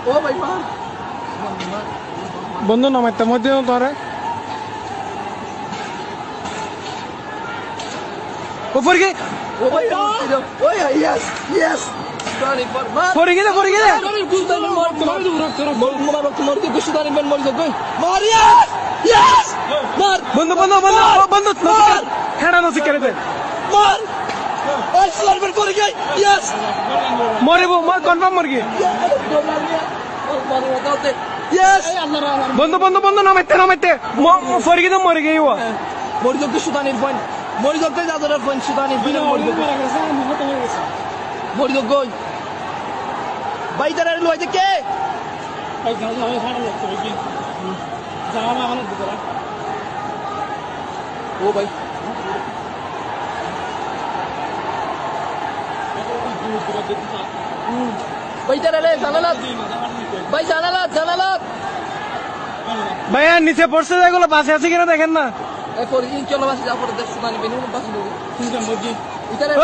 ও ভাই মার বন্ধু নামাইতে মধ্যে তোরে উপর কি ও ভাই ওই ইয়েস ইয়েস সুদানি পর মার পড়ে গেলে আমি গুস্তানি মার মার তোমার কি সুদানি বেন মরি যাই মার ইয়েস ইয়েস মার বন্ধু খেড়া নসি করে দে মার ওই সুদানি করে গই ইয়েস মরিবো কনফার্ম মরগি ইয়েস বন্ধু নামাইতে পড়ে গেলে মরে গই ও মরি যাই সুদানির পয়েন্ট মরি যাই যাদের পয়েন্ট সুদানি বিনা মরি যাই গই বাইদারে লইতে কে ভাই জানা আমি খানা লাগছে কি জানা আমার দিকরা ও ভাই বাইদারে লে জানালাত ভাই জানালাত ভাইয়া নিচে পড়ছে যেগুলো বাসে আছে কিনা দেখেন না এরপর ইন চলো বাসে যাওয়ার পরে দেখ সুদানি বেনু বাসে শুনছেন বলছি ইতারে